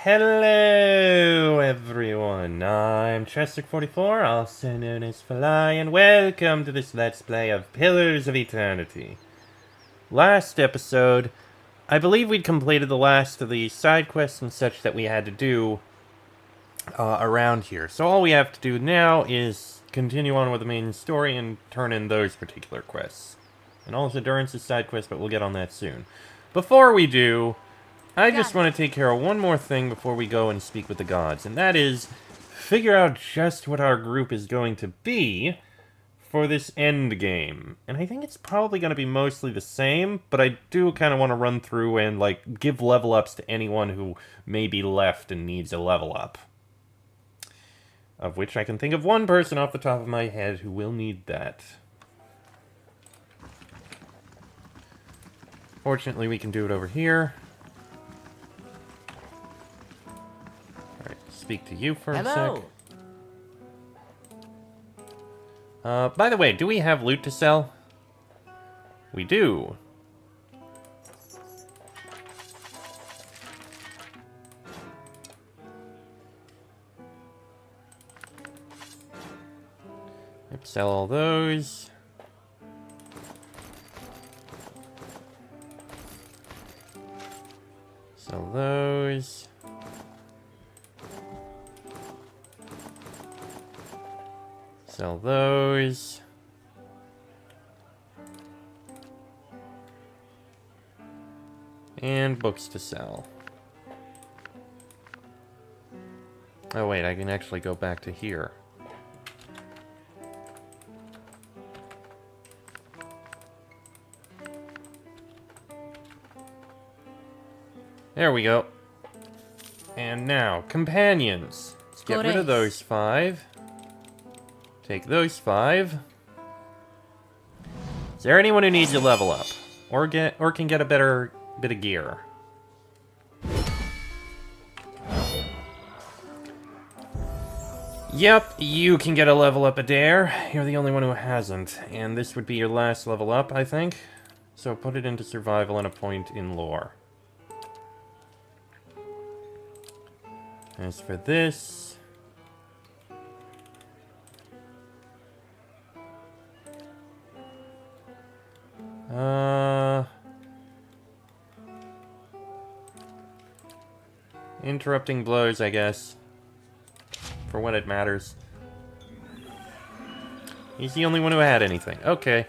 Hello, everyone. I'm Chester44, also known as Fly, and welcome to this Let's Play of Pillars of Eternity. Last episode, I believe we'd completed the last of the side quests and such that we had to do around here. So all we have to do now is continue on with the main story and turn in those particular quests. And also Durance's side quest, but we'll get on that soon. Before we do, I just want to take care of one more thing before we go and speak with the gods, and that is figure out just what our group is going to be for this end game. And I think it's probably going to be mostly the same, but I do kind of want to run through and, like, give level ups to anyone who may be left and needs a level up. Of which I can think of one person off the top of my head who will need that. Fortunately, we can do it over here. Speak to you for a sec. By the way, do we have loot to sell? We do. Yep, sell all those. Sell those. Sell those. And books to sell. Oh wait, I can actually go back to here. There we go. And now, companions. Let's get rid of those 5. Take those 5. Is there anyone who needs a level up? Or can get a better bit of gear? Yep, you can get a level up, Adair. You're the only one who hasn't. And this would be your last level up, I think. So put it into survival and a point in lore. As for this... interrupting blows, I guess. For what it matters. He's the only one who had anything. Okay.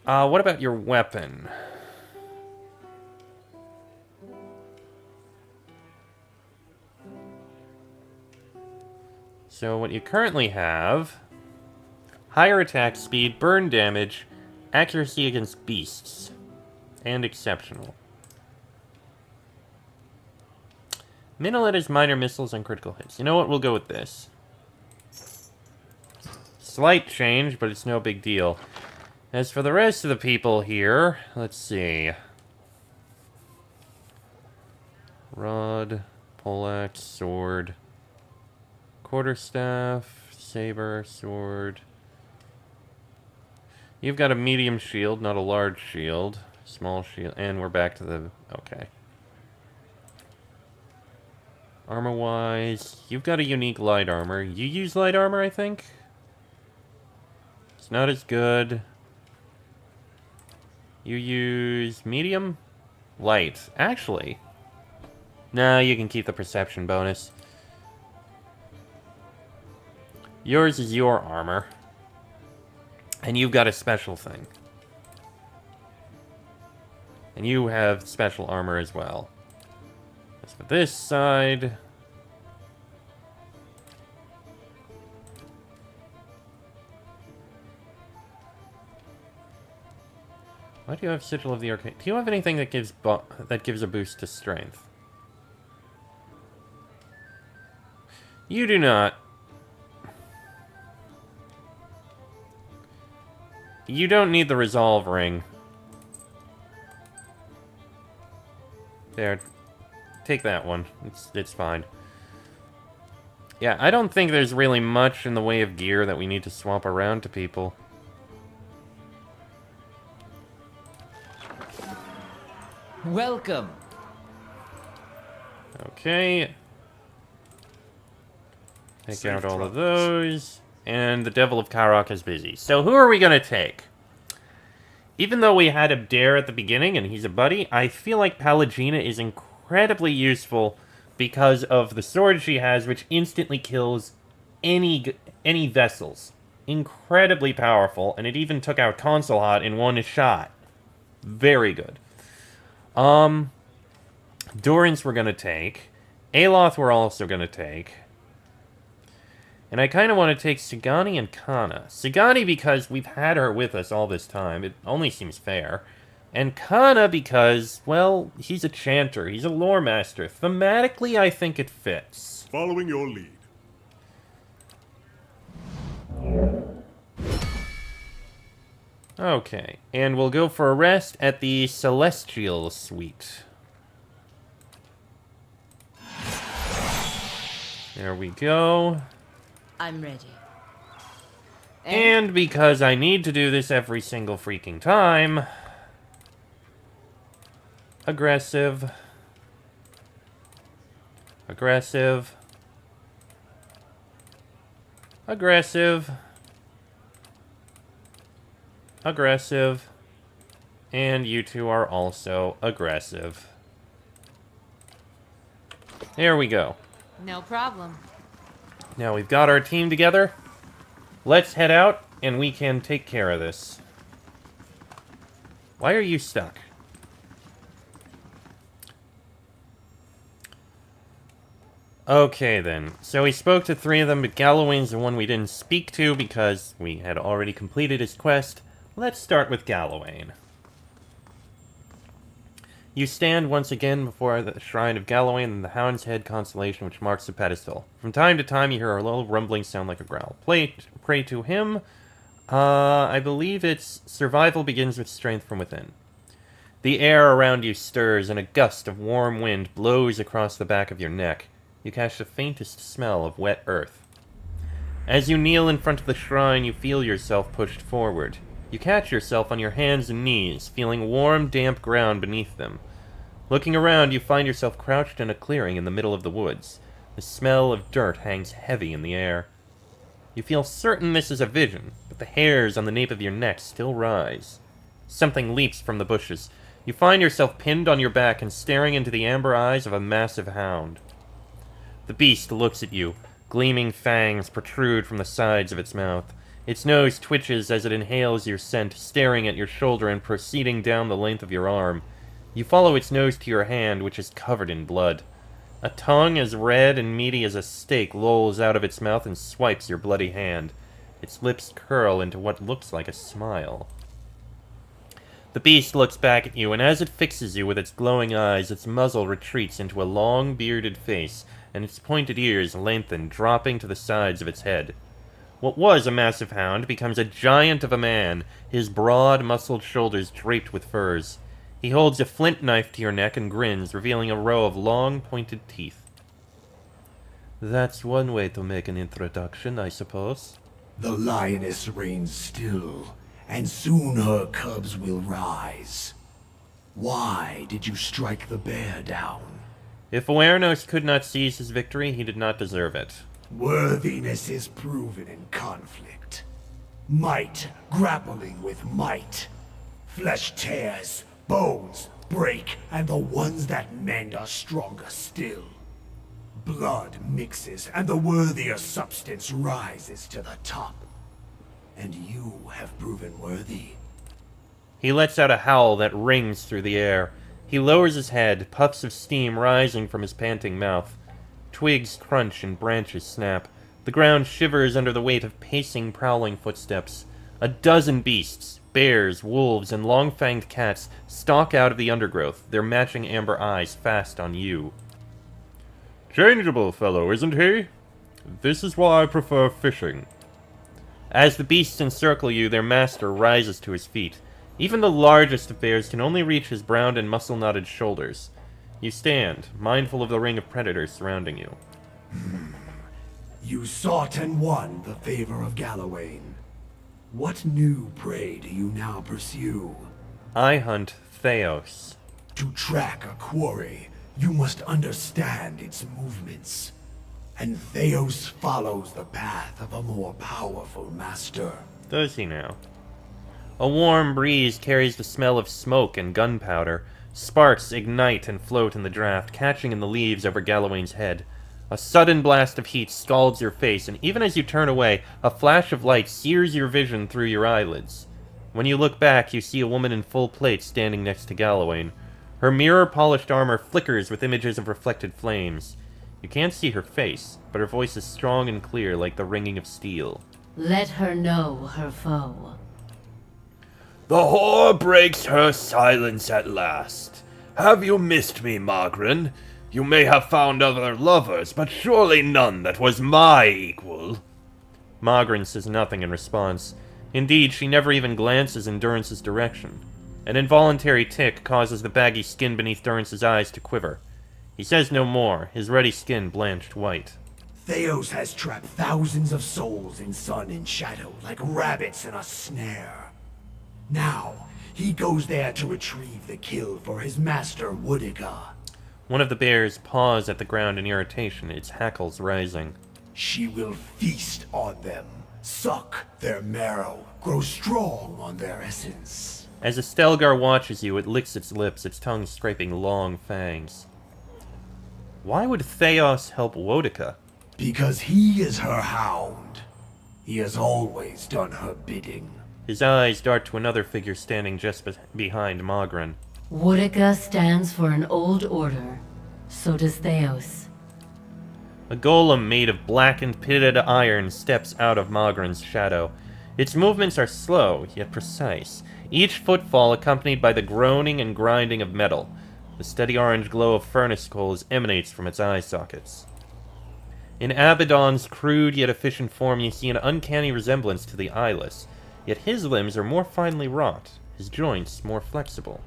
What about your weapon? So what you currently have... higher attack speed, burn damage, accuracy against beasts, and exceptional. Minolet is minor missiles and critical hits. You know what? We'll go with this. Slight change, but it's no big deal. As for the rest of the people here, let's see. Rod, poleaxe, sword, quarterstaff, saber, sword. You've got a medium shield, not a large shield. Small shield, and we're back to the... okay. Armor-wise, you've got a unique light armor. You use light armor, I think? It's not as good. You use medium? Light. Actually. Nah, you can keep the perception bonus. Yours is your armor. And you've got a special thing. And you have special armor as well. As for this side... why do you have Sigil of the Arcane? Do you have anything that gives a boost to strength? You do not. You don't need the Resolve Ring. There. Take that one. It's fine. Yeah, I don't think there's really much in the way of gear that we need to swap around to people. Welcome. Okay. Take Safe out all of travels. those. And the Devil of Karak is busy. So who are we going to take? Even though we had Abdare at the beginning and he's a buddy, I feel like Pallegina is incredibly useful because of the sword she has, which instantly kills any vessels. Incredibly powerful, and it even took out Consulhat in one shot. Very good. Durance we're gonna take. Aloth we're also gonna take. And I kind of want to take Sigani and Kana. Sigani because we've had her with us all this time. It only seems fair. And Kana because, well, he's a chanter. He's a lore master. Thematically, I think it fits. Following your lead. Okay, and we'll go for a rest at the Celestial Suite. There we go. I'm ready. And because I need to do this every single freaking time... Aggressive. Aggressive. Aggressive. Aggressive. And you two are also aggressive. There we go. No problem. Now we've got our team together. Let's head out and we can take care of this. Why are you stuck? Okay then, so we spoke to 3 of them, but Gallowayne's the one we didn't speak to because we had already completed his quest. Let's start with Gallowayne. You stand once again before the shrine of Gallowayne and the Hound's Head constellation which marks the pedestal. From time to time you hear a little rumbling sound like a growl. Pray to him. I believe it's survival begins with strength from within. The air around you stirs and a gust of warm wind blows across the back of your neck. You catch the faintest smell of wet earth. As you kneel in front of the shrine, you feel yourself pushed forward. You catch yourself on your hands and knees, feeling warm, damp ground beneath them. Looking around, you find yourself crouched in a clearing in the middle of the woods. The smell of dirt hangs heavy in the air. You feel certain this is a vision, but the hairs on the nape of your neck still rise. Something leaps from the bushes. You find yourself pinned on your back and staring into the amber eyes of a massive hound. The beast looks at you. Gleaming fangs protrude from the sides of its mouth. Its nose twitches as it inhales your scent, staring at your shoulder and proceeding down the length of your arm. You follow its nose to your hand, which is covered in blood. A tongue as red and meaty as a steak lolls out of its mouth and swipes your bloody hand. Its lips curl into what looks like a smile. The beast looks back at you, and as it fixes you with its glowing eyes, its muzzle retreats into a long, bearded face, and its pointed ears lengthen, dropping to the sides of its head. What was a massive hound becomes a giant of a man, his broad, muscled shoulders draped with furs. He holds a flint knife to your neck and grins, revealing a row of long, pointed teeth. That's one way to make an introduction, I suppose. The lioness reigns still, and soon her cubs will rise. Why did you strike the bear down? If Awarenos could not seize his victory, he did not deserve it. Worthiness is proven in conflict. Might grappling with might. Flesh tears, bones break, and the ones that mend are stronger still. Blood mixes, and the worthier substance rises to the top. And you have proven worthy. He lets out a howl that rings through the air. He lowers his head, puffs of steam rising from his panting mouth. Twigs crunch and branches snap. The ground shivers under the weight of pacing, prowling footsteps. A dozen beasts, bears, wolves, and long-fanged cats stalk out of the undergrowth, their matching amber eyes fast on you. Changeable fellow, isn't he? This is why I prefer fishing. As the beasts encircle you, their master rises to his feet. Even the largest of bears can only reach his brown and muscle-knotted shoulders. You stand, mindful of the ring of predators surrounding you. You sought and won the favor of Gallowayne. What new prey do you now pursue? I hunt Theos. To track a quarry, You must understand its movements. And Theos follows the path of a more powerful master. Does he now? A warm breeze carries the smell of smoke and gunpowder. Sparks ignite and float in the draft, catching in the leaves over Gallowayne's head. A sudden blast of heat scalds your face, and even as you turn away, a flash of light sears your vision through your eyelids. When you look back, you see a woman in full plate standing next to Gallowayne. Her mirror-polished armor flickers with images of reflected flames. You can't see her face, but her voice is strong and clear like the ringing of steel. Let her know her foe. The whore breaks her silence at last. Have you missed me, Magrin? You may have found other lovers, but surely none that was my equal. Magrin says nothing in response. Indeed, she never even glances in Durance's direction. An involuntary tic causes the baggy skin beneath Durance's eyes to quiver. He says no more, his ruddy skin blanched white. Theos has trapped thousands of souls in sun and shadow like rabbits in a snare. Now, he goes there to retrieve the kill for his master Woodica. One of the bears paws at the ground in irritation, its hackles rising. She will feast on them, suck their marrow, grow strong on their essence. As a Stelgar watches you, it licks its lips, its tongue scraping long fangs. Why would Theos help Woedica? Because he is her hound. He has always done her bidding. His eyes dart to another figure standing just behind Magrin. Woodica stands for an old order. So does Theos. A golem made of blackened pitted iron steps out of Magrin's shadow. Its movements are slow, yet precise, each footfall accompanied by the groaning and grinding of metal. The steady orange glow of furnace coals emanates from its eye sockets. In Abaddon's crude yet efficient form, you see an uncanny resemblance to the eyeless, yet his limbs are more finely wrought, his joints more flexible.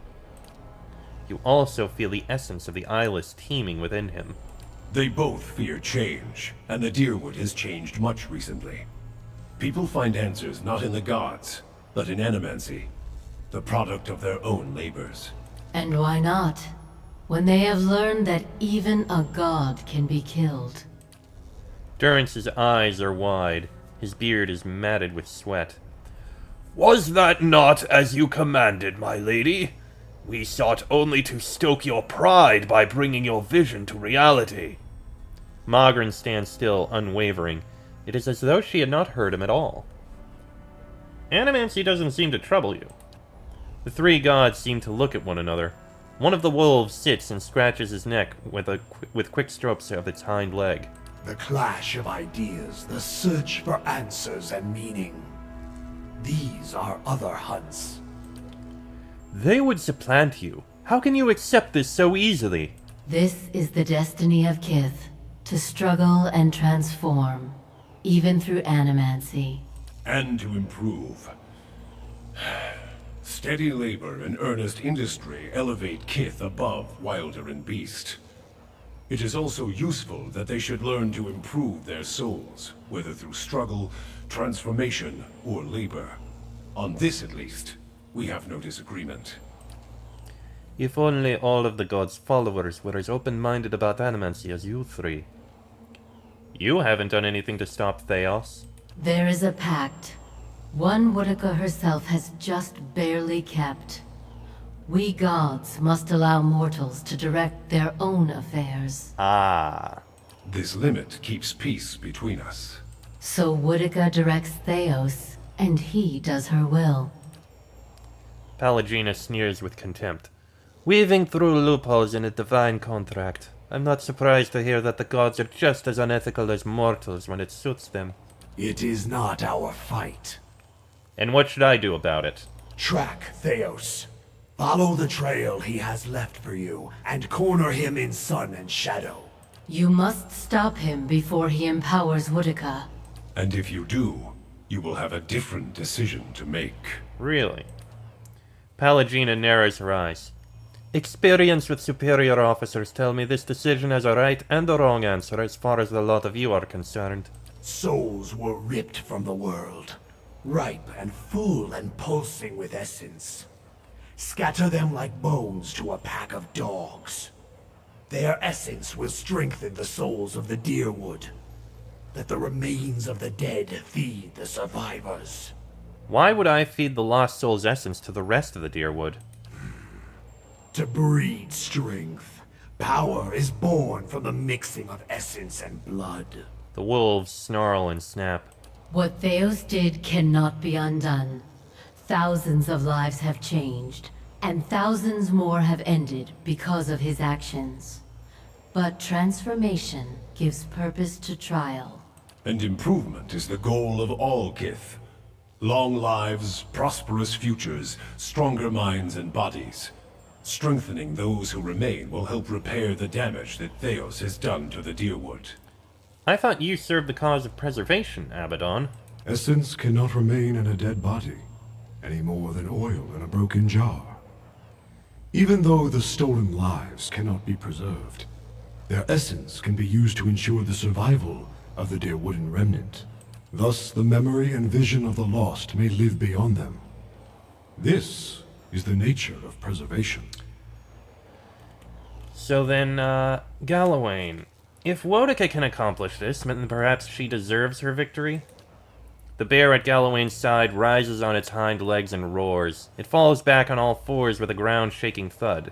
You also feel the essence of the eyeless teeming within him. They both fear change, and the Deerwood has changed much recently. People find answers not in the gods, but in animancy, the product of their own labors. And why not? When they have learned that even a god can be killed. Durance's eyes are wide, his beard is matted with sweat. Was that not as you commanded, my lady? We sought only to stoke your pride by bringing your vision to reality. Magrin stands still, unwavering. It is as though she had not heard him at all. Animancy doesn't seem to trouble you. The three gods seem to look at one another. One of the wolves sits and scratches his neck with quick strokes of its hind leg. The clash of ideas, the search for answers and meaning. These are other hunts. They would supplant you. How can you accept this so easily? This is the destiny of Kith, to struggle and transform, even through animancy. And to improve. Steady labor and earnest industry elevate Kith above Wilder and Beast. It is also useful that they should learn to improve their souls, whether through struggle, transformation, or labor. On this, at least, we have no disagreement. If only all of the gods' followers were as open-minded about animancy as you three. You haven't done anything to stop Theos. There is a pact. One Woodica herself has just barely kept. We gods must allow mortals to direct their own affairs. Ah. This limit keeps peace between us. So Woodica directs Theos, and he does her will. Pallegina sneers with contempt. Weaving through loopholes in a divine contract. I'm not surprised to hear that the gods are just as unethical as mortals when it suits them. It is not our fight. And what should I do about it? Track Theos. Follow the trail he has left for you, and corner him in sun and shadow. You must stop him before he empowers Woodica. And if you do, you will have a different decision to make. Really? Pallegina narrows her eyes. Experience with superior officers tell me this decision has a right and a wrong answer as far as the lot of you are concerned. Souls were ripped from the world, ripe and full and pulsing with essence. Scatter them like bones to a pack of dogs. Their essence will strengthen the souls of the Deerwood. Let the remains of the dead feed the survivors. Why would I feed the lost soul's essence to the rest of the Deerwood? To breed strength. Power is born from the mixing of essence and blood. The wolves snarl and snap. What Theos did cannot be undone. Thousands of lives have changed, and thousands more have ended because of his actions. But transformation gives purpose to trial. And improvement is the goal of all Kith. Long lives, prosperous futures, stronger minds and bodies. Strengthening those who remain will help repair the damage that Theos has done to the Deerwood. I thought you served the cause of preservation, Abaddon. Essence cannot remain in a dead body, any more than oil in a broken jar. Even though the stolen lives cannot be preserved, their essence can be used to ensure the survival of the Deerwooden remnant. Thus, the memory and vision of the lost may live beyond them. This is the nature of preservation. So then, Galawain. If Wodica can accomplish this, then perhaps she deserves her victory? The bear at Galawain's side rises on its hind legs and roars. It falls back on all fours with a ground-shaking thud.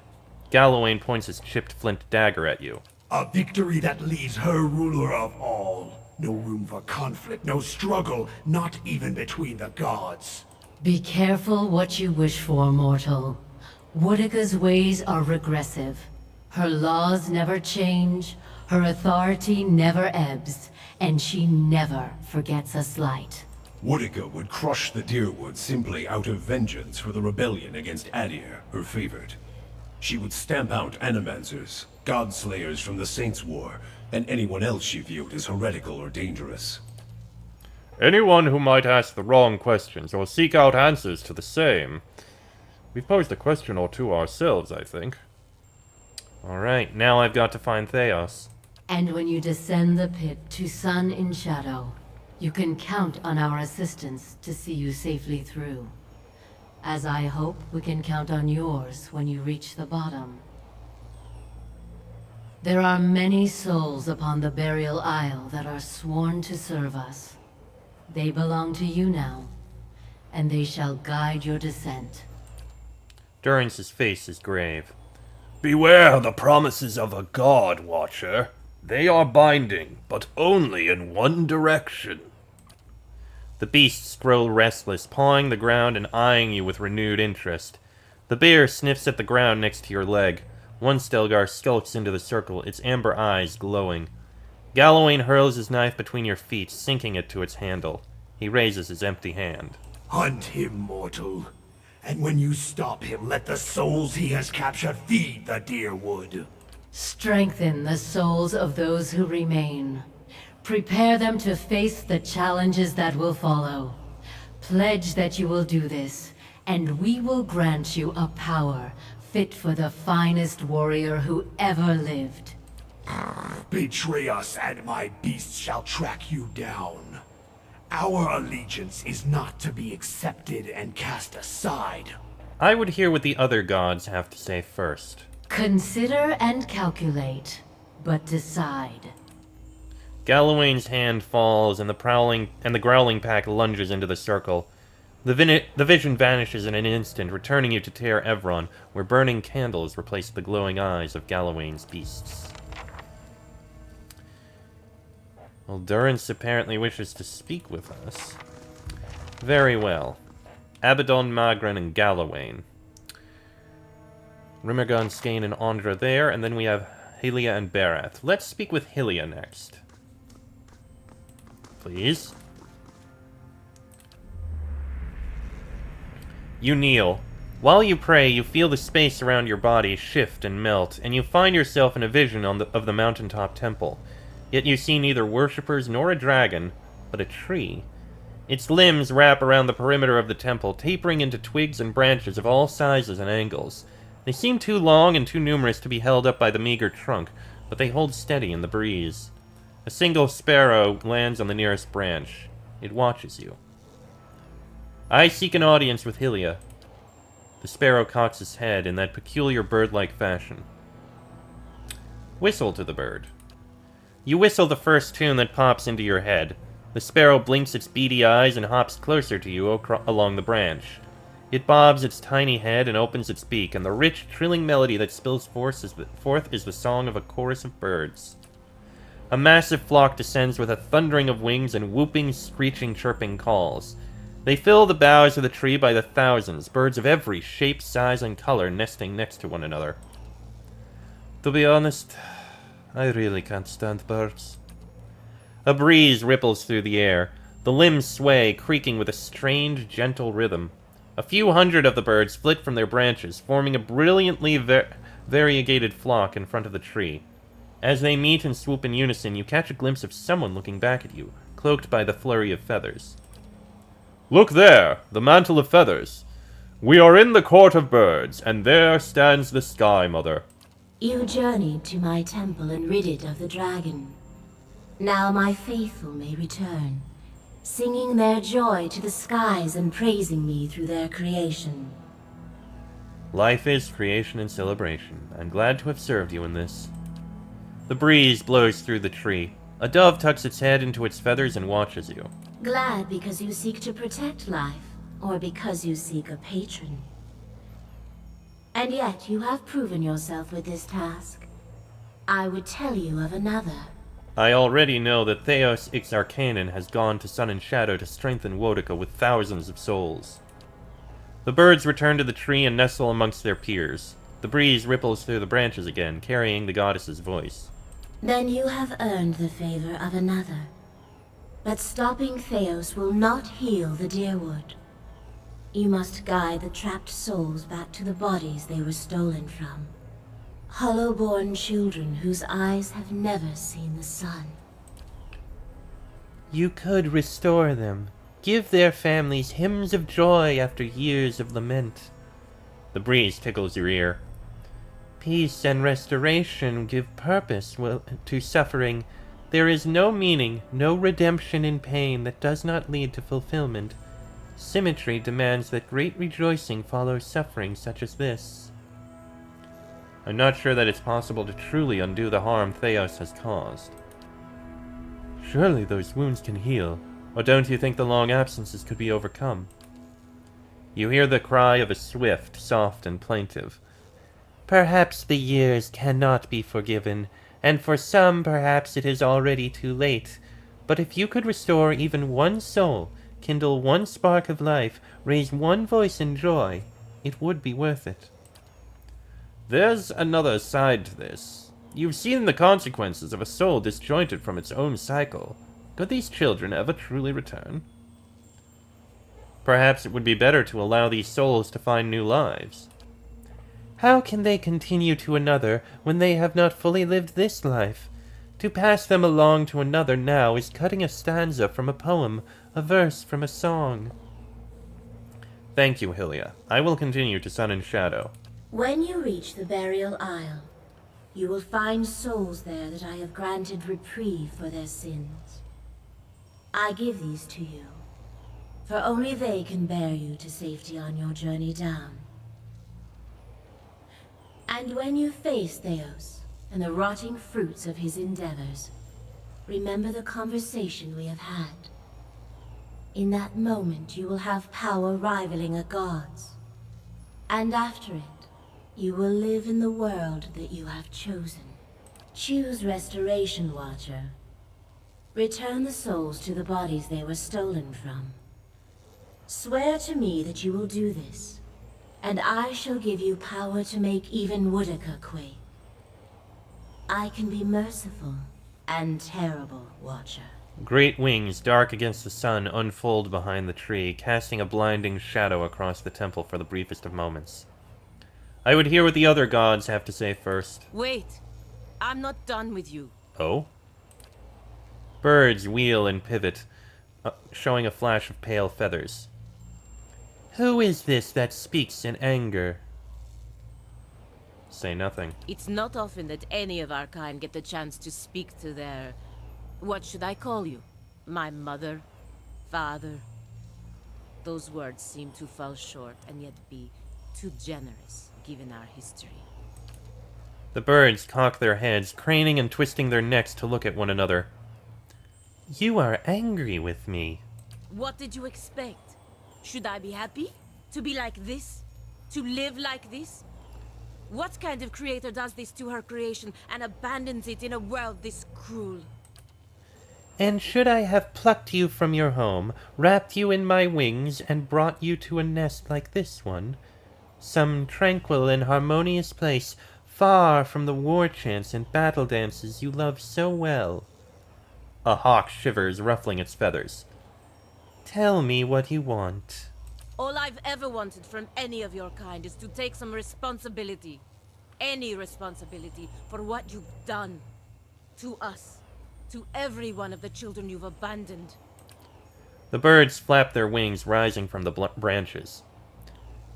Galawain points his chipped flint dagger at you. A victory that leaves her ruler of all. No room for conflict, no struggle, not even between the gods. Be careful what you wish for, mortal. Wodica's ways are regressive. Her laws never change, her authority never ebbs, and she never forgets a slight. Wodica would crush the Deerwood simply out of vengeance for the rebellion against Adir, her favored. She would stamp out Animancers, Godslayers from the Saints' War, and anyone else she viewed as heretical or dangerous. Anyone who might ask the wrong questions or seek out answers to the same. We've posed a question or two ourselves, I think. Alright, now I've got to find Theos. And when you descend the pit to Sun in Shadow, you can count on our assistance to see you safely through. As I hope we can count on yours when you reach the bottom. There are many souls upon the Burial Isle that are sworn to serve us. They belong to you now, and they shall guide your descent. Durance's face is grave. Beware the promises of a god, Watcher. They are binding, but only in one direction. The beasts grow restless, pawing the ground and eyeing you with renewed interest. The bear sniffs at the ground next to your leg. One Stelgar skulks into the circle, its amber eyes glowing. Galawain hurls his knife between your feet, sinking it to its handle. He raises his empty hand. Hunt him, mortal. And when you stop him, let the souls he has captured feed the Deerwood. Strengthen the souls of those who remain. Prepare them to face the challenges that will follow. Pledge that you will do this, and we will grant you a power fit for the finest warrior who ever lived. Betray us, and my beasts shall track you down. Our allegiance is not to be accepted and cast aside. I would hear what the other gods have to say first. Consider and calculate, but decide. Galawain's hand falls, and the growling pack lunges into the circle. The vision vanishes in an instant, returning you to Ter Evron, where burning candles replace the glowing eyes of Galawain's beasts. Well, Durance apparently wishes to speak with us. Very well. Abaddon, Magran, and Galawain. Rimergon, Skane, and Andra there, and then we have Hylia and Barath. Let's speak with Hylia next. Please. You kneel. While you pray, you feel the space around your body shift and melt, and you find yourself in a vision of the mountaintop temple. Yet you see neither worshippers nor a dragon, but a tree. Its limbs wrap around the perimeter of the temple, tapering into twigs and branches of all sizes and angles. They seem too long and too numerous to be held up by the meager trunk, but they hold steady in the breeze. A single sparrow lands on the nearest branch. It watches you. I seek an audience with Hylia. The sparrow cocks his head in that peculiar bird-like fashion. Whistle to the bird. You whistle the first tune that pops into your head. The sparrow blinks its beady eyes and hops closer to you along the branch. It bobs its tiny head and opens its beak, and the rich, trilling melody that spills forth is the song of a chorus of birds. A massive flock descends with a thundering of wings and whooping, screeching, chirping calls. They fill the boughs of the tree by the thousands, birds of every shape, size, and color nesting next to one another. To be honest, I really can't stand birds. A breeze ripples through the air. The limbs sway, creaking with a strange, gentle rhythm. A few hundred of the birds flit from their branches, forming a brilliantly variegated flock in front of the tree. As they meet and swoop in unison, you catch a glimpse of someone looking back at you, cloaked by the flurry of feathers. Look there, the mantle of feathers. We are in the court of birds, and there stands the Sky Mother. You journeyed to my temple and rid it of the dragon. Now my faithful may return, singing their joy to the skies and praising me through their creation. Life is creation and celebration. I'm glad to have served you in this. The breeze blows through the tree. A dove tucks its head into its feathers and watches you. Glad because you seek to protect life, or because you seek a patron. And yet you have proven yourself with this task. I would tell you of another. I already know that Theos Ixarcanon has gone to Sun and Shadow to strengthen Wodica with thousands of souls. The birds return to the tree and nestle amongst their peers. The breeze ripples through the branches again, carrying the goddess's voice. Then you have earned the favor of another. But stopping Theos will not heal the Deerwood. You must guide the trapped souls back to the bodies they were stolen from. Hollow-born children whose eyes have never seen the sun. You could restore them. Give their families hymns of joy after years of lament. The breeze tickles your ear. Peace and restoration give purpose to suffering. There is no meaning, no redemption in pain that does not lead to fulfillment. Symmetry demands that great rejoicing follow suffering such as this. I'm not sure that it's possible to truly undo the harm Theos has caused. Surely those wounds can heal, or don't you think the long absences could be overcome? You hear the cry of a swift, soft, and plaintive. Perhaps the years cannot be forgiven, and for some perhaps it is already too late. But if you could restore even one soul, kindle one spark of life, raise one voice in joy, it would be worth it. There's another side to this. You've seen the consequences of a soul disjointed from its own cycle. Could these children ever truly return? Perhaps it would be better to allow these souls to find new lives. How can they continue to another when they have not fully lived this life? To pass them along to another now is cutting a stanza from a poem, a verse from a song. Thank you, Hylia. I will continue to Sun and Shadow. When you reach the burial isle, you will find souls there that I have granted reprieve for their sins. I give these to you, for only they can bear you to safety on your journey down. And when you face Theos and the rotting fruits of his endeavors, remember the conversation we have had. In that moment you will have power rivaling a god's. And after it, you will live in the world that you have chosen. Choose Restoration, Watcher. Return the souls to the bodies they were stolen from. Swear to me that you will do this, and I shall give you power to make even Wodica quake. I can be merciful and terrible, Watcher. Great wings, dark against the sun, unfold behind the tree, casting a blinding shadow across the temple for the briefest of moments. I would hear what the other gods have to say first. Wait! I'm not done with you. Oh? Birds wheel and pivot, showing a flash of pale feathers. Who is this that speaks in anger? Say nothing. It's not often that any of our kind get the chance to speak to their... What should I call you? My mother? Father? Those words seem to fall short and yet be too generous, given our history. The birds cock their heads, craning and twisting their necks to look at one another. You are angry with me. What did you expect? Should I be happy? To be like this? To live like this? What kind of creator does this to her creation and abandons it in a world this cruel? And should I have plucked you from your home, wrapped you in my wings, and brought you to a nest like this one? Some tranquil and harmonious place, far from the war chants and battle dances you love so well. A hawk shivers, ruffling its feathers. Tell me what you want. All I've ever wanted from any of your kind is to take some responsibility. Any responsibility for what you've done. To us. To every one of the children you've abandoned. The birds flap their wings, rising from the branches.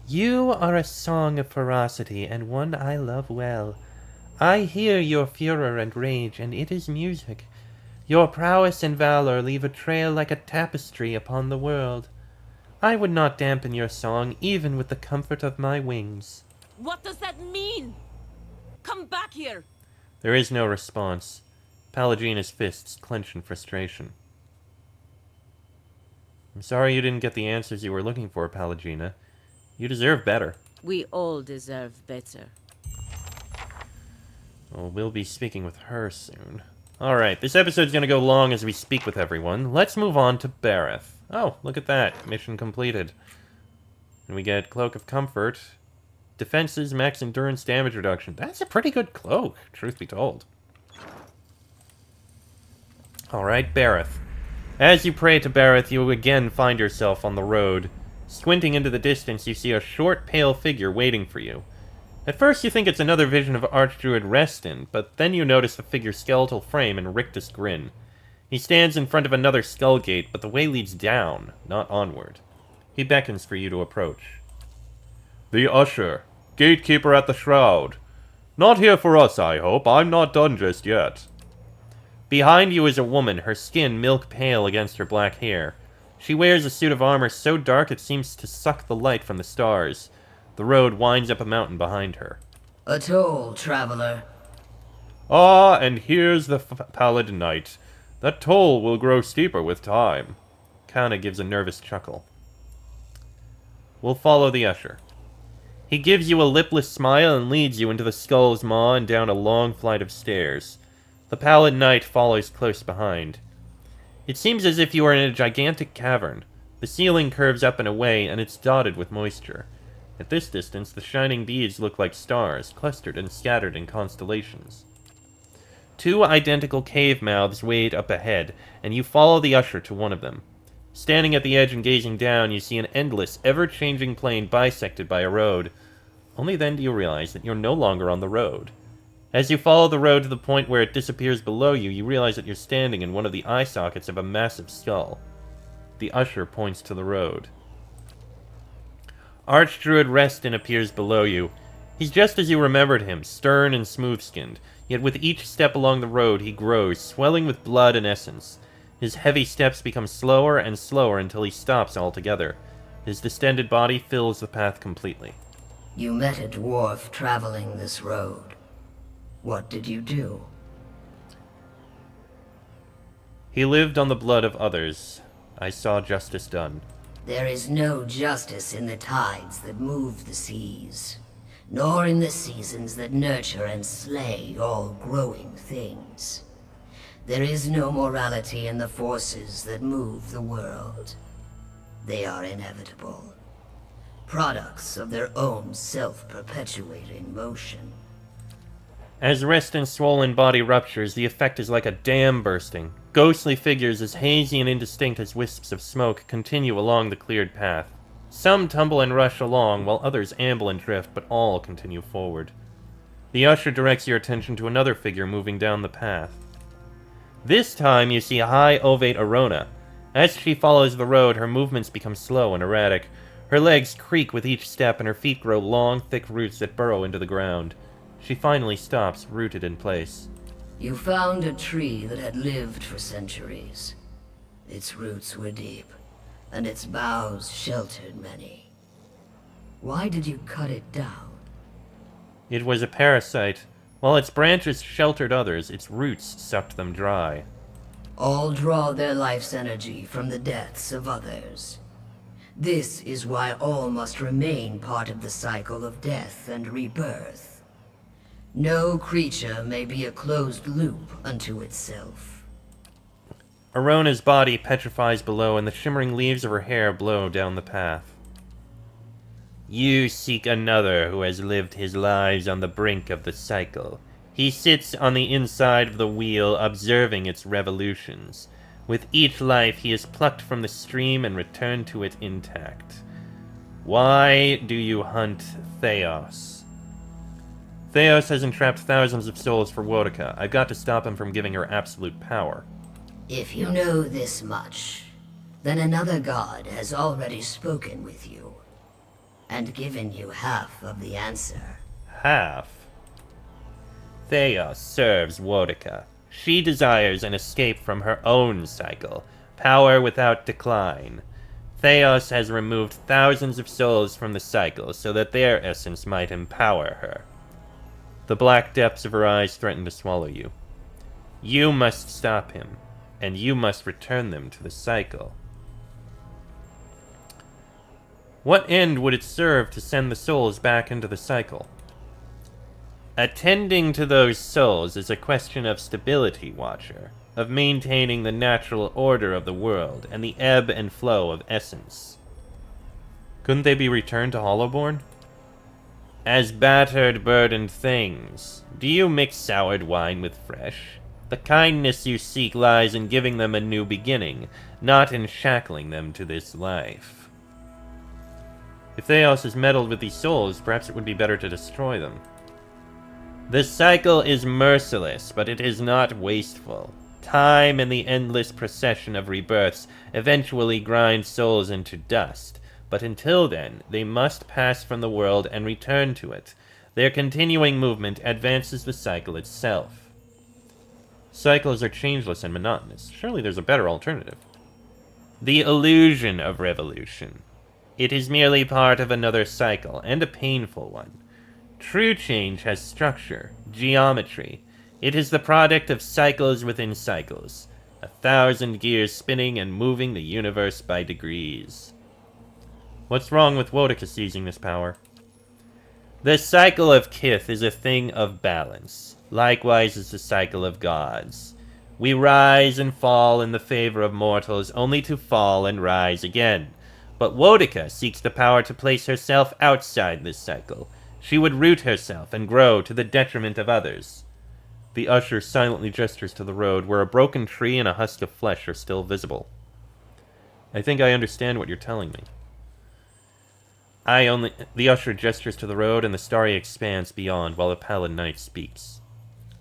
You are a song of ferocity, and one I love well. I hear your furor and rage, and it is music. Your prowess and valor leave a trail like a tapestry upon the world. I would not dampen your song, even with the comfort of my wings. What does that mean? Come back here! There is no response. Pallegina's fists clench in frustration. I'm sorry you didn't get the answers you were looking for, Pallegina. You deserve better. We all deserve better. Well, we'll be speaking with her soon. Alright, this episode's gonna go long as we speak with everyone. Let's move on to Bareth. Oh, look at that. Mission completed. And we get Cloak of Comfort. Defenses, max endurance, damage reduction. That's a pretty good cloak, truth be told. Alright, Bareth. As you pray to Bareth, you again find yourself on the road. Squinting into the distance, you see a short, pale figure waiting for you. At first you think it's another vision of Archdruid Reston, but then you notice the figure's skeletal frame and rictus grin. He stands in front of another skull gate, but the way leads down, not onward. He beckons for you to approach. The Usher, gatekeeper at the Shroud. Not here for us, I hope. I'm not done just yet. Behind you is a woman, her skin milk pale against her black hair. She wears a suit of armor so dark it seems to suck the light from the stars. The road winds up a mountain behind her. A toll, traveler. Ah, and here's the Pallid Knight. That toll will grow steeper with time. Kana gives a nervous chuckle. We'll follow the Usher. He gives you a lipless smile and leads you into the Skull's Maw and down a long flight of stairs. The Pallid Knight follows close behind. It seems as if you are in a gigantic cavern. The ceiling curves up and away, and it's dotted with moisture. At this distance, the shining beads look like stars, clustered and scattered in constellations. Two identical cave mouths wade up ahead, and you follow the Usher to one of them. Standing at the edge and gazing down, you see an endless, ever-changing plain bisected by a road. Only then do you realize that you're no longer on the road. As you follow the road to the point where it disappears below you, you realize that you're standing in one of the eye sockets of a massive skull. The Usher points to the road. Archdruid Reston appears below you. He's just as you remembered him, stern and smooth-skinned, yet with each step along the road he grows, swelling with blood and essence. His heavy steps become slower and slower until he stops altogether. His distended body fills the path completely. You met a dwarf traveling this road. What did you do? He lived on the blood of others. I saw justice done. There is no justice in the tides that move the seas, nor in the seasons that nurture and slay all growing things. There is no morality in the forces that move the world. They are inevitable, products of their own self-perpetuating motion. As Reston's swollen body ruptures, the effect is like a dam bursting. Ghostly figures as hazy and indistinct as wisps of smoke continue along the cleared path. Some tumble and rush along, while others amble and drift, but all continue forward. The Usher directs your attention to another figure moving down the path. This time you see high ovate Arona. As she follows the road, her movements become slow and erratic. Her legs creak with each step, and her feet grow long, thick roots that burrow into the ground. She finally stops, rooted in place. You found a tree that had lived for centuries. Its roots were deep, and its boughs sheltered many. Why did you cut it down? It was a parasite, While its branches sheltered others, its roots sucked them dry. All draw their life's energy from the deaths of others. This is why all must remain part of the cycle of death and rebirth. No creature may be a closed loop unto itself. Arona's body petrifies below, and the shimmering leaves of her hair blow down the path. You seek another who has lived his lives on the brink of the cycle. He sits on the inside of the wheel, observing its revolutions. With each life, he is plucked from the stream and returned to it intact. Why do you hunt Theos? Theos has entrapped thousands of souls for Wotica. I've got to stop him from giving her absolute power. If you know this much, then another god has already spoken with you, and given you half of the answer. Half? Theos serves Wotica. She desires an escape from her own cycle, power without decline. Theos has removed thousands of souls from the cycle so that their essence might empower her. The black depths of her eyes threaten to swallow you. You must stop him, and you must return them to the cycle. What end would it serve to send the souls back into the cycle? Attending to those souls is a question of stability, Watcher, of maintaining the natural order of the world and the ebb and flow of essence. Couldn't they be returned to Hollowborn? As battered, burdened things, do you mix soured wine with fresh? The kindness you seek lies in giving them a new beginning, not in shackling them to this life. If Theos has meddled with these souls, perhaps it would be better to destroy them. The cycle is merciless, but it is not wasteful. Time and the endless procession of rebirths eventually grind souls into dust, but until then, they must pass from the world and return to it. Their continuing movement advances the cycle itself. Cycles are changeless and monotonous. Surely there's a better alternative. The illusion of revolution. It is merely part of another cycle, and a painful one. True change has structure, geometry. It is the product of cycles within cycles, 1,000 gears spinning and moving the universe by degrees. What's wrong with Wotica seizing this power? The cycle of Kith is a thing of balance. Likewise is the cycle of gods. We rise and fall in the favor of mortals, only to fall and rise again. But Wotica seeks the power to place herself outside this cycle. She would root herself and grow to the detriment of others. The usher silently gestures to the road, where a broken tree and a husk of flesh are still visible. I think I understand what you're telling me. The usher gestures to the road and the starry expanse beyond, while the pallid knight speaks.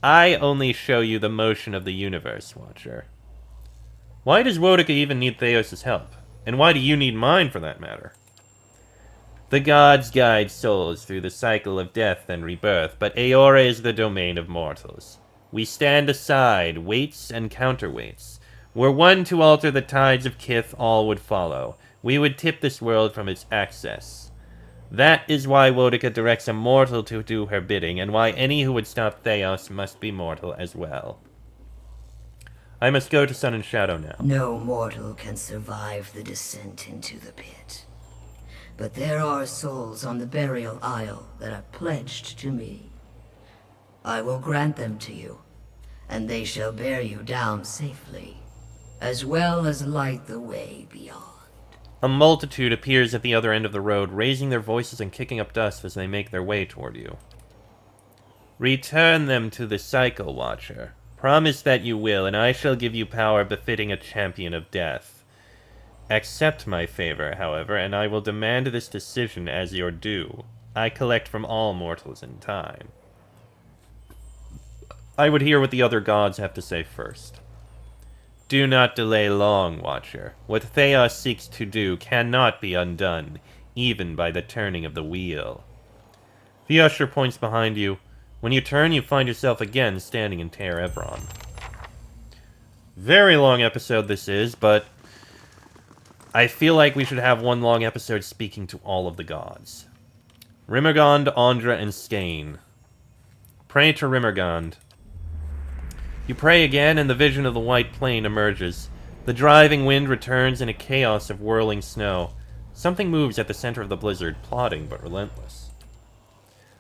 I only show you the motion of the universe, Watcher. Why does Wotica even need Theos' help? And why do you need mine, for that matter? The gods guide souls through the cycle of death and rebirth, but Eora is the domain of mortals. We stand aside, weights and counterweights. Were one to alter the tides of Kith, all would follow. We would tip this world from its axis. That is why Wotica directs a mortal to do her bidding, and why any who would stop Theos must be mortal as well. I must go to Sun and Shadow now. No mortal can survive the descent into the pit. But there are souls on the burial isle that are pledged to me. I will grant them to you, and they shall bear you down safely, as well as light the way beyond. A multitude appears at the other end of the road, raising their voices and kicking up dust as they make their way toward you. Return them to the cycle, Watcher. Promise that you will, and I shall give you power befitting a champion of death. Accept my favor, however, and I will demand this decision as your due. I collect from all mortals in time. I would hear what the other gods have to say first. Do not delay long, Watcher. What Theos seeks to do cannot be undone, even by the turning of the wheel. The usher points behind you. When you turn, you find yourself again standing in Tear Evron. Very long episode this is, but I feel like we should have one long episode speaking to all of the gods. Rimergond, Andra, and Skane. Pray to Rimmergond. You pray again, and the vision of the white plain emerges. The driving wind returns in a chaos of whirling snow. Something moves at the center of the blizzard, plodding but relentless.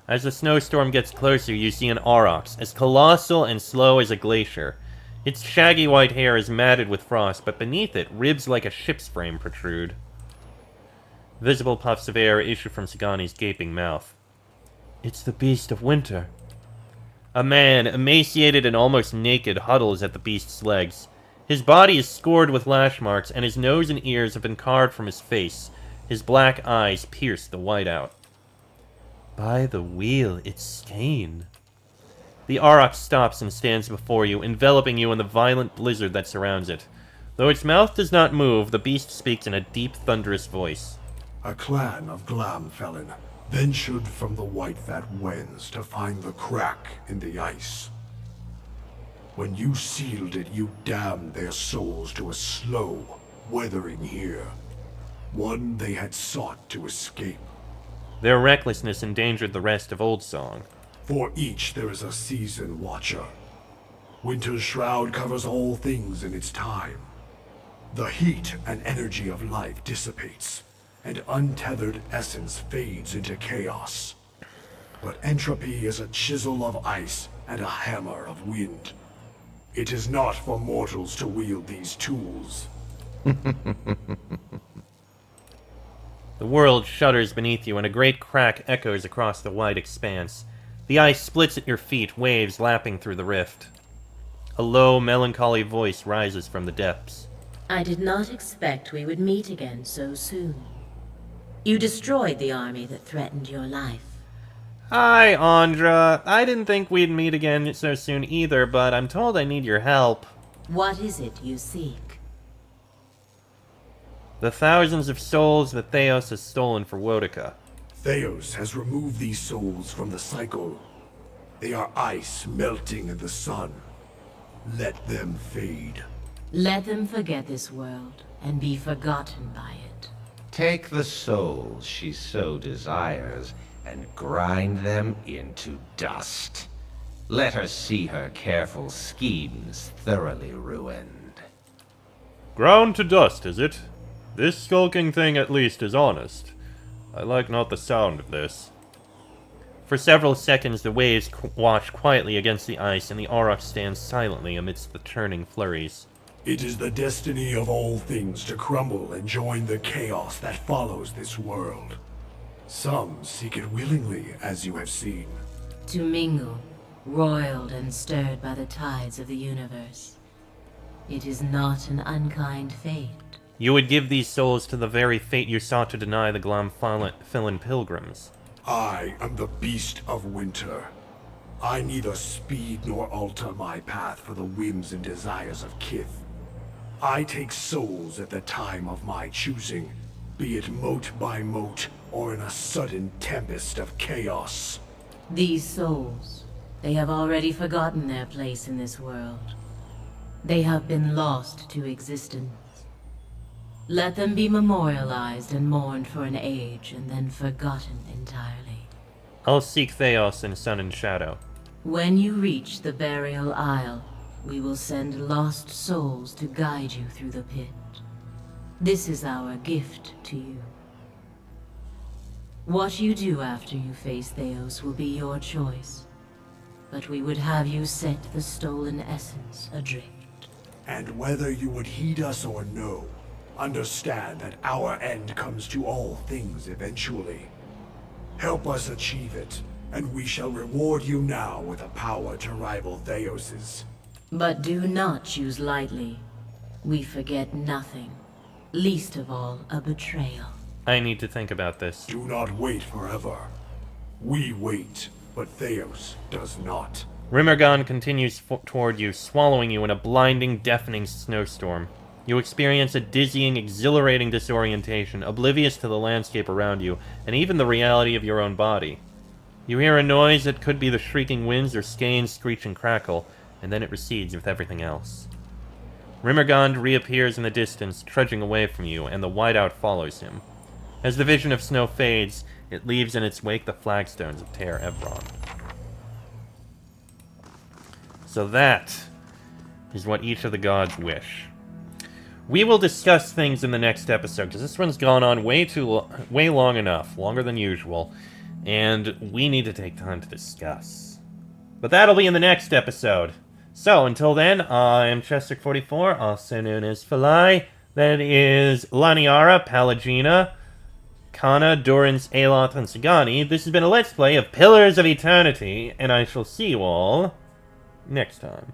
As the snowstorm gets closer, you see an aurochs, as colossal and slow as a glacier. Its shaggy white hair is matted with frost, but beneath it, ribs like a ship's frame protrude. Visible puffs of air issue from Sagani's gaping mouth. It's the beast of winter. A man, emaciated and almost naked, huddles at the beast's legs. His body is scored with lash marks, and his nose and ears have been carved from his face. His black eyes pierce the white out. By the wheel, it's Skane. The aurochs stops and stands before you, enveloping you in the violent blizzard that surrounds it. Though its mouth does not move, the beast speaks in a deep, thunderous voice. A clan of Glamfelin ventured from the White Vat Wens to find the crack in the ice. When you sealed it, you damned their souls to a slow weathering here, one they had sought to escape. Their recklessness endangered the rest of Old Song. For each there is a season watcher. Winter's shroud covers all things in its time. The heat and energy of life dissipates, and untethered essence fades into chaos. But entropy is a chisel of ice and a hammer of wind. It is not for mortals to wield these tools. The world shudders beneath you, and a great crack echoes across the wide expanse. The ice splits at your feet, waves lapping through the rift. A low, melancholy voice rises from the depths. I did not expect we would meet again so soon. You destroyed the army that threatened your life. Hi, Andra. I didn't think we'd meet again so soon either, but I'm told I need your help. What is it you seek? The thousands of souls that Theos has stolen for Wotica. Theos has removed these souls from the cycle. They are ice melting in the sun. Let them fade. Let them forget this world and be forgotten by it. Take the souls she so desires and grind them into dust. Let her see her careful schemes thoroughly ruined. Ground to dust, is it? This skulking thing at least is honest. I like not the sound of this. For several seconds the waves wash quietly against the ice, and the aurochs stand silently amidst the churning flurries. It is the destiny of all things to crumble and join the chaos that follows this world. Some seek it willingly, as you have seen. To mingle, roiled and stirred by the tides of the universe. It is not an unkind fate. You would give these souls to the very fate you sought to deny the Glamfelin pilgrims. I am the beast of winter. I neither speed nor alter my path for the whims and desires of Kith. I take souls at the time of my choosing, be it mote by mote or in a sudden tempest of chaos. These souls, they have already forgotten their place in this world. They have been lost to existence. Let them be memorialized and mourned for an age, and then forgotten entirely. I'll seek Theos in Sun and Shadow. When you reach the Burial Isle, we will send lost souls to guide you through the pit. This is our gift to you. What you do after you face Theos will be your choice, but we would have you set the stolen essence adrift. And whether you would heed us or no, understand that our end comes to all things eventually. Help us achieve it, and we shall reward you now with a power to rival Theos's. But do not choose lightly. We forget nothing, least of all a betrayal. I need to think about this. Do not wait forever. We wait, but Theos does not. Rimmergond continues toward you, swallowing you in a blinding, deafening snowstorm. You experience a dizzying, exhilarating disorientation, oblivious to the landscape around you, and even the reality of your own body. You hear a noise that could be the shrieking winds or Skane's screech and crackle, and then it recedes with everything else. Rimmergond reappears in the distance, trudging away from you, and the whiteout follows him. As the vision of snow fades, it leaves in its wake the flagstones of Ter Evron. So that is what each of the gods wish. We will discuss things in the next episode, because this one's gone on way long enough, longer than usual, and we need to take time to discuss. But that'll be in the next episode. So, until then, I'm Chester44, also known as Falai. That is Laniara, Palagina, Kana, Durance, Aloth, and Sagani. This has been a Let's Play of Pillars of Eternity, and I shall see you all next time.